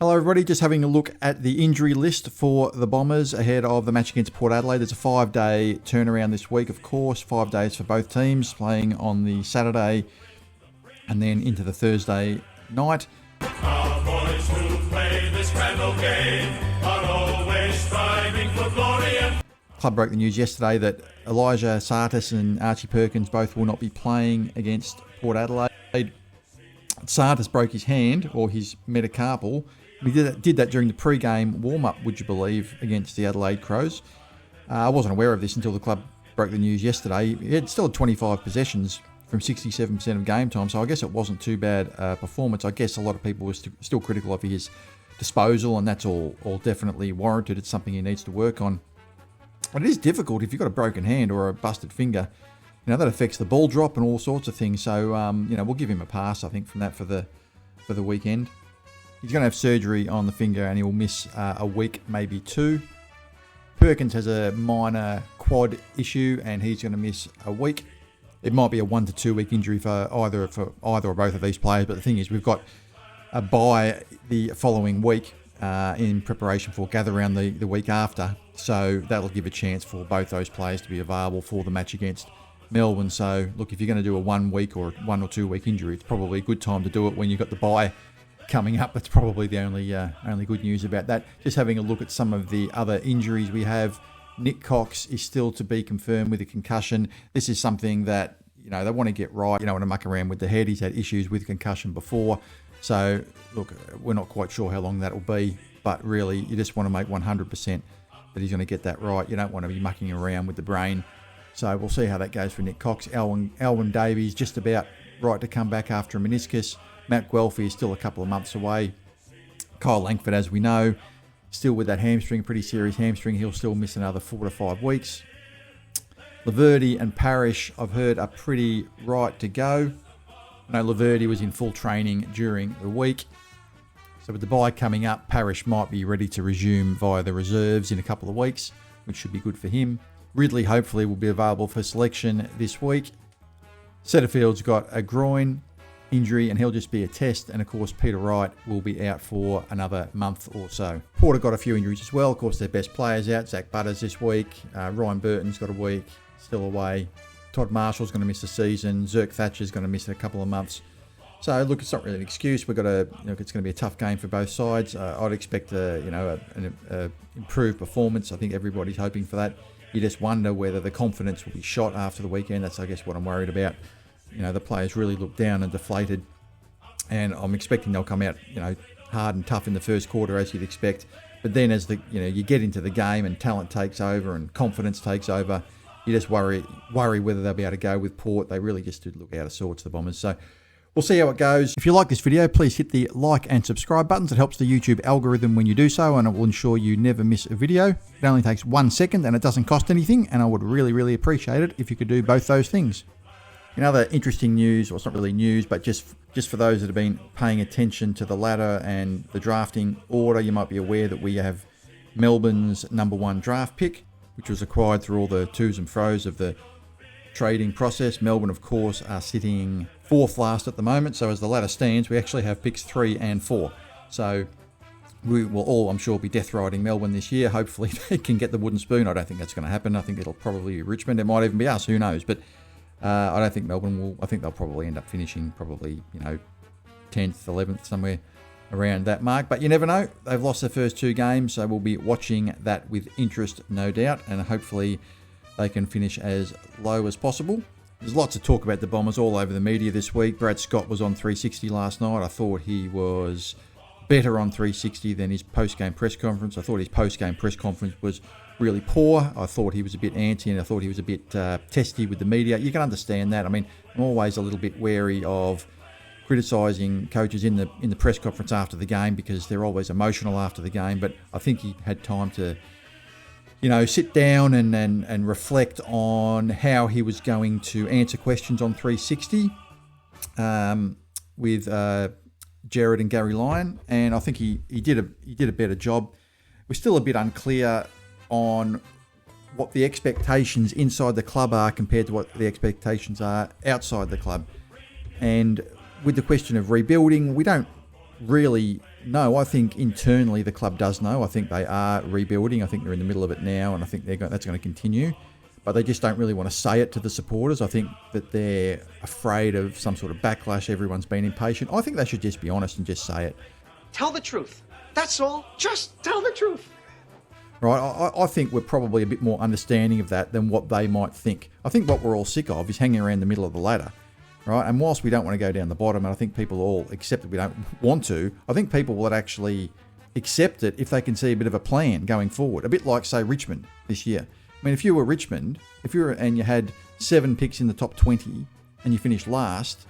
Hello everybody, just having a look at the injury list for the Bombers ahead of the match against Port Adelaide. There's a 5-day turnaround this week, of course, 5 days for both teams, playing on the Saturday and then into the Thursday night. Our boys who play this grand old game are always striving for glory and... Club broke the news yesterday that Elijah Sartis and Archie Perkins both will not be playing against Port Adelaide. Sartis broke his hand, or his metacarpal. He did that during the pre-game warm-up, would you believe, against the Adelaide Crows. I wasn't aware of this until the club broke the news yesterday. He had still 25 possessions from 67% of game time, so I guess it wasn't too bad performance. I guess a lot of people were still critical of his disposal, and that's all definitely warranted. It's something he needs to work on. But it is difficult if you've got a broken hand or a busted finger. That affects the ball drop and all sorts of things. So, we'll give him a pass, I think, from that for the weekend. He's going to have surgery on the finger and he will miss a week, maybe two. Perkins has a minor quad issue and he's going to miss a week. It might be a 1 to 2 week injury for either or both of these players. But the thing is, we've got a bye the following week in preparation for gather round the week after. So that'll give a chance for both those players to be available for the match against Melbourne. So look, if you're going to do a 1 week or 1 or 2 week injury, it's probably a good time to do it when you've got the bye coming up. That's probably the only good news about that. Just having a look at some of the other injuries we have. Nick Cox is still to be confirmed with a concussion. This is something that they want to get right. You don't want to muck around with the head. He's had issues with concussion before. So look, we're not quite sure how long that will be, but really you just want to make 100% that he's going to get that right. You don't want to be mucking around with the brain. So we'll see how that goes for Nick Cox. Alwyn Davies just about right to come back after a meniscus. Matt Guelphy is still a couple of months away. Kyle Langford, as we know, still with that hamstring, pretty serious hamstring. He'll still miss another 4 to 5 weeks. Laverty and Parrish, I've heard, are pretty right to go. I know Laverty was in full training during the week. So with the bye coming up, Parrish might be ready to resume via the reserves in a couple of weeks, which should be good for him. Ridley hopefully will be available for selection this week. Setterfield's got a groin injury and he'll just be a test. And of course, Peter Wright will be out for another month or so. Porter got a few injuries as well. Of course, their best players out. Zach Butters this week. Ryan Burton's got a week, still away. Todd Marshall's going to miss the season. Zerk Thatcher's going to miss a couple of months. So look, it's not really an excuse. We've got it's going to be a tough game for both sides. I'd expect an improved performance. I think everybody's hoping for that. You just wonder whether the confidence will be shot after the weekend. That's, I guess, what I'm worried about. The players really look down and deflated, and I'm expecting they'll come out, hard and tough in the first quarter as you'd expect. But then as you get into the game and talent takes over and confidence takes over, you just worry whether they'll be able to go with Port. They really just did look out of sorts, the Bombers. So we'll see how it goes. If you like this video, please hit the like and subscribe buttons. It helps the YouTube algorithm when you do so, and it will ensure you never miss a video. It only takes 1 second and it doesn't cost anything, and I would really, really appreciate it if you could do both those things. In other interesting news, well, it's not really news, but just for those that have been paying attention to the ladder and the drafting order, you might be aware that we have Melbourne's number 1 draft pick, which was acquired through all the to's and fro's of the trading process. Melbourne, of course, are sitting 4th last at the moment. So as the ladder stands, we actually have picks 3 and 4. So we will all, I'm sure, be death riding Melbourne this year. Hopefully they can get the wooden spoon. I don't think that's going to happen. I think it'll probably be Richmond. It might even be us. Who knows? But I don't think Melbourne will. I think they'll probably end up finishing 10th, 11th, somewhere around that mark. But you never know. They've lost their first 2 games, so we'll be watching that with interest, no doubt. And hopefully they can finish as low as possible. There's lots of talk about the Bombers all over the media this week. Brad Scott was on 360 last night. I thought he was better on 360 than his post-game press conference. I thought his post-game press conference was really poor. I thought he was a bit anti, and I thought he was a bit testy with the media. You can understand that. I mean, I'm always a little bit wary of criticising coaches in the press conference after the game because they're always emotional after the game. But I think he had time to, sit down and reflect on how he was going to answer questions on 360 with Jared and Gary Lyon, and I think he did a better job. We're still a bit unclear on what the expectations inside the club are compared to what the expectations are outside the club. And with the question of rebuilding, we don't really no, I think internally the club does know. I think they are rebuilding. I think they're in the middle of it now, and I think that's going to continue. But they just don't really want to say it to the supporters. I think that they're afraid of some sort of backlash. Everyone's been impatient. I think they should just be honest and just say it. Tell the truth. That's all. Just tell the truth. Right, I think we're probably a bit more understanding of that than what they might think. I think what we're all sick of is hanging around the middle of the ladder, right? And whilst we don't want to go down the bottom, and I think people all accept that we don't want to, I think people would actually accept it if they can see a bit of a plan going forward. A bit like, say, Richmond this year. I mean, if you were Richmond, and you had 7 picks in the top 20 and you finished last,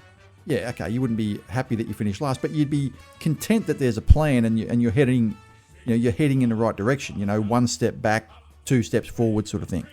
yeah, okay, you wouldn't be happy that you finished last, but you'd be content that there's a plan and you're heading, you're heading in the right direction. 1 step back, 2 steps forward, sort of thing.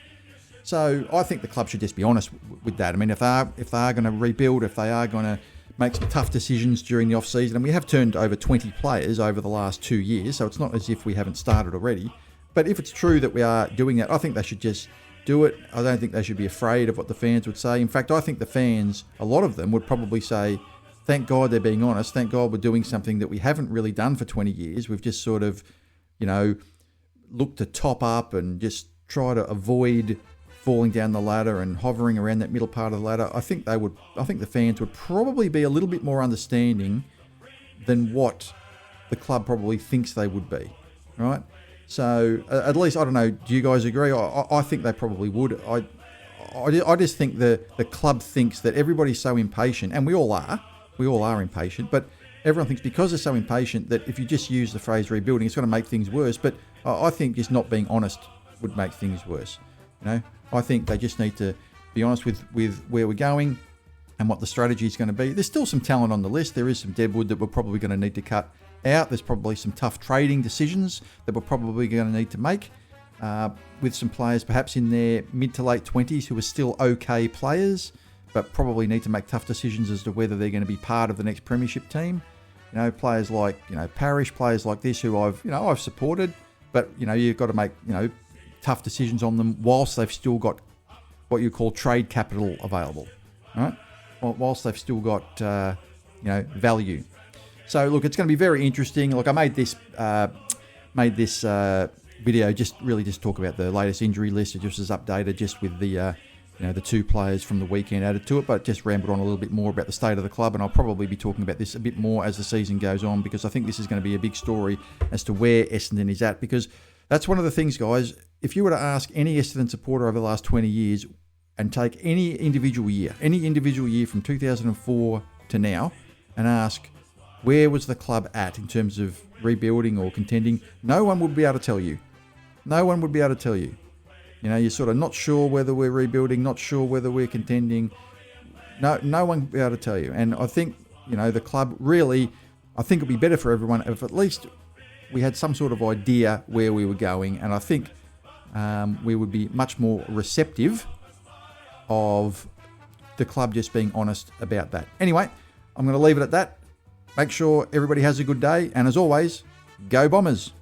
So I think the club should just be honest with that. I mean, if they are going to rebuild, if they are going to make some tough decisions during the off season, and we have turned over 20 players over the last 2 years, so it's not as if we haven't started already. But if it's true that we are doing that, I think they should just do it. I don't think they should be afraid of what the fans would say. In fact, I think the fans, a lot of them, would probably say, thank God they're being honest. Thank God we're doing something that we haven't really done for 20 years. We've just sort of, looked to top up and just try to avoid falling down the ladder and hovering around that middle part of the ladder. I think the fans would probably be a little bit more understanding than what the club probably thinks they would be, right? So at least, I don't know, do you guys agree? I think they probably would. I just think the club thinks that everybody's so impatient, and we all are impatient, but everyone thinks because they're so impatient that if you just use the phrase rebuilding, it's going to make things worse. But I think just not being honest would make things worse. I think they just need to be honest with where we're going and what the strategy is going to be. There's still some talent on the list. There is some deadwood that we're probably going to need to cut out. There's probably some tough trading decisions that we're probably going to need to make with some players perhaps in their mid to late 20s who are still okay players, but probably need to make tough decisions as to whether they're going to be part of the next premiership team. Players like Parrish, players like this who I've supported, but you've got to make tough decisions on them whilst they've still got what you call trade capital available, right? Whilst they've still got value. So look, it's going to be very interesting. Look, I made this video just talk about the latest injury list. It just was updated just with the the 2 players from the weekend added to it, but just rambled on a little bit more about the state of the club, and I'll probably be talking about this a bit more as the season goes on, because I think this is going to be a big story as to where Essendon is at, because that's one of the things, guys. If you were to ask any Essendon supporter over the last 20 years and take any individual year from 2004 to now and ask, where was the club at in terms of rebuilding or contending, no one would be able to tell you. No one would be able to tell you. You're sort of not sure whether we're rebuilding, not sure whether we're contending. No one would be able to tell you. And I think, the club really, I think it would be better for everyone if at least we had some sort of idea where we were going. And I think we would be much more receptive of the club just being honest about that. Anyway, I'm going to leave it at that. Make sure everybody has a good day. And as always, go Bombers.